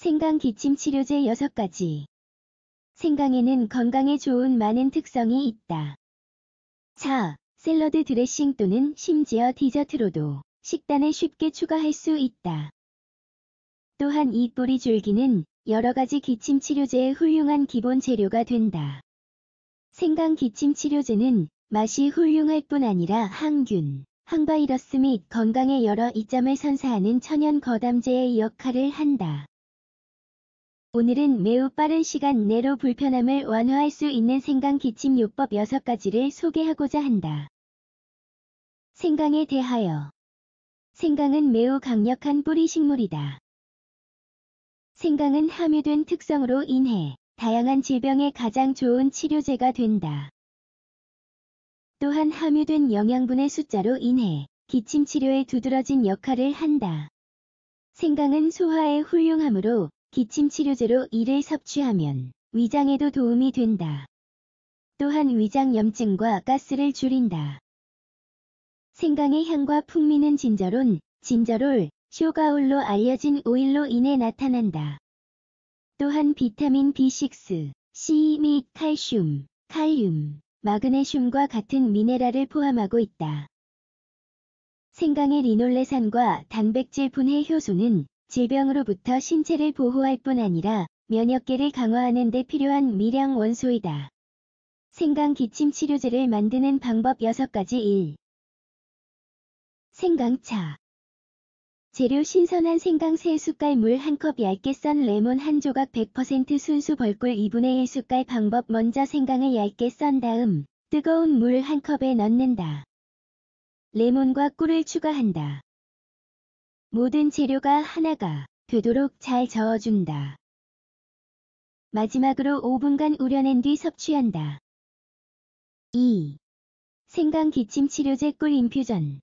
생강 기침 치료제 6가지. 생강에는 건강에 좋은 많은 특성이 있다. 자, 샐러드 드레싱 또는 심지어 디저트로도 식단에 쉽게 추가할 수 있다. 또한 이 뿌리 줄기는 여러가지 기침 치료제의 훌륭한 기본 재료가 된다. 생강 기침 치료제는 맛이 훌륭할 뿐 아니라 항균, 항바이러스 및 건강의 여러 이점을 선사하는 천연 거담제의 역할을 한다. 오늘은 매우 빠른 시간 내로 불편함을 완화할 수 있는 생강 기침 요법 6가지를 소개하고자 한다. 생강에 대하여. 생강은 매우 강력한 뿌리 식물이다. 생강은 함유된 특성으로 인해 다양한 질병에 가장 좋은 치료제가 된다. 또한 함유된 영양분의 숫자로 인해 기침 치료에 두드러진 역할을 한다. 생강은 소화에 훌륭하므로 기침 치료제로 이를 섭취하면 위장에도 도움이 된다. 또한 위장염증과 가스를 줄인다. 생강의 향과 풍미는 진저롤, 쇼가올로 알려진 오일로 인해 나타난다. 또한 비타민 B6, C 및 칼슘, 칼륨, 마그네슘과 같은 미네랄을 포함하고 있다. 생강의 리놀레산과 단백질 분해 효소는 질병으로부터 신체를 보호할 뿐 아니라 면역계를 강화하는 데 필요한 미량 원소이다. 생강 기침 치료제를 만드는 방법 6가지. 1. 생강차. 재료 신선한 생강 3숟갈 물 1컵 얇게 썬 레몬 1조각 100% 순수 벌꿀 2분의 1숟갈 방법 먼저 생강을 얇게 썬 다음 뜨거운 물 1컵에 넣는다. 레몬과 꿀을 추가한다. 모든 재료가 하나가 되도록 잘 저어준다. 마지막으로 5분간 우려낸 뒤 섭취한다. 2. 생강 기침 치료제 꿀 인퓨전.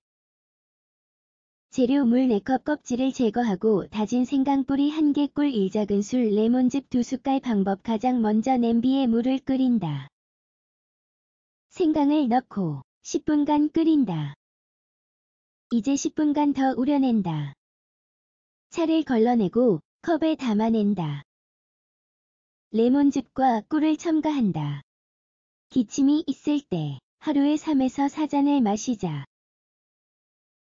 재료 물 4컵 껍질을 제거하고 다진 생강 뿌리 1개 꿀 1작은술 레몬즙 2숟갈 방법 가장 먼저 냄비에 물을 끓인다. 생강을 넣고 10분간 끓인다. 이제 10분간 더 우려낸다. 차를 걸러내고 컵에 담아낸다. 레몬즙과 꿀을 첨가한다. 기침이 있을 때 하루에 3에서 4잔을 마시자.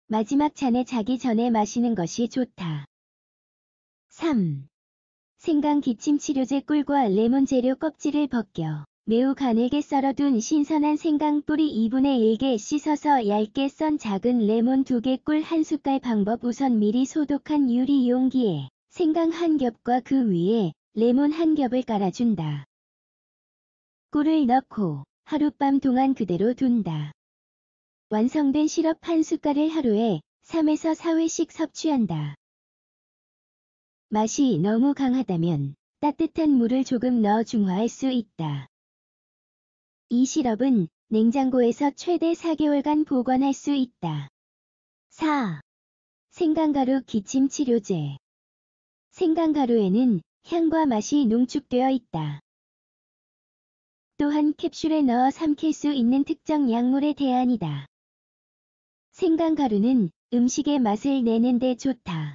마지막 잔에 자기 전에 마시는 것이 좋다. 3. 생강 기침 치료제 꿀과 레몬 재료 껍질을 벗겨 매우 가늘게 썰어둔 신선한 생강 뿌리 2분의 1개 씻어서 얇게 썬 작은 레몬 2개 꿀 1숟갈 방법 우선 미리 소독한 유리 용기에 생강 1겹과 그 위에 레몬 1겹을 깔아준다. 꿀을 넣고 하룻밤 동안 그대로 둔다. 완성된 시럽 1숟갈을 하루에 3에서 4회씩 섭취한다. 맛이 너무 강하다면 따뜻한 물을 조금 넣어 중화할 수 있다. 이 시럽은 냉장고에서 최대 4개월간 보관할 수 있다. 4. 생강가루 기침 치료제. 생강가루에는 향과 맛이 농축되어 있다. 또한 캡슐에 넣어 삼킬 수 있는 특정 약물의 대안이다. 생강가루는 음식의 맛을 내는 데 좋다.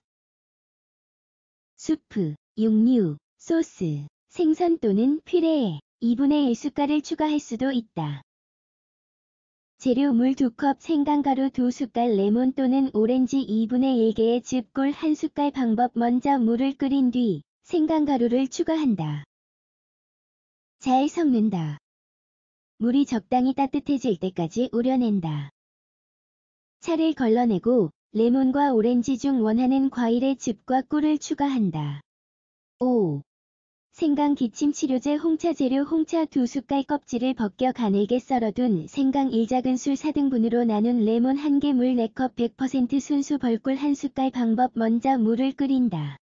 수프, 육류, 소스, 생선 또는 퓨레에 2분의 1숟갈을 추가할 수도 있다. 재료 물 2컵 생강가루 2숟갈 레몬 또는 오렌지 2분의 1개의 즙 꿀 1숟갈 방법 먼저 물을 끓인 뒤 생강가루를 추가한다. 잘 섞는다. 물이 적당히 따뜻해질 때까지 우려낸다. 차를 걸러내고 레몬과 오렌지 중 원하는 과일의 즙과 꿀을 추가한다. 5. 생강 기침 치료제 홍차 재료 홍차 2숟갈 껍질을 벗겨 가늘게 썰어둔 생강 1작은술 4등분으로 나눈 레몬 1개 물 4컵 100% 순수 벌꿀 1숟갈 방법 먼저 물을 끓인다.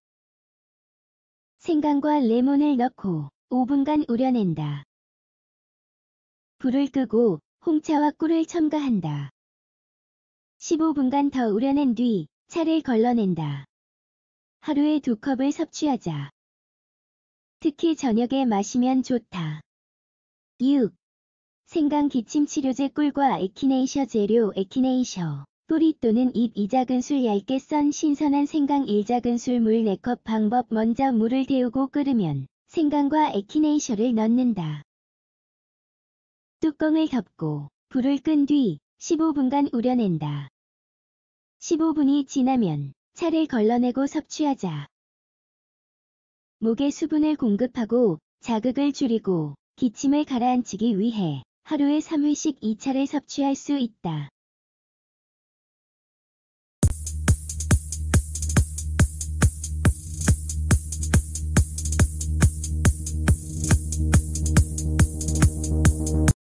생강과 레몬을 넣고 5분간 우려낸다. 불을 끄고 홍차와 꿀을 첨가한다. 15분간 더 우려낸 뒤 차를 걸러낸다. 하루에 2컵을 섭취하자. 특히 저녁에 마시면 좋다. 6. 생강 기침 치료제 꿀과 에키네이셔 재료 에키네이셔. 뿌리 또는 잎 2작은술 얇게 썬 신선한 생강 1작은술 물 4컵 방법 먼저 물을 데우고 끓으면 생강과 에키네이셔를 넣는다. 뚜껑을 덮고 불을 끈 뒤 15분간 우려낸다. 15분이 지나면 차를 걸러내고 섭취하자. 목에 수분을 공급하고 자극을 줄이고 기침을 가라앉히기 위해 하루에 3회씩 이 차를 섭취할 수 있다.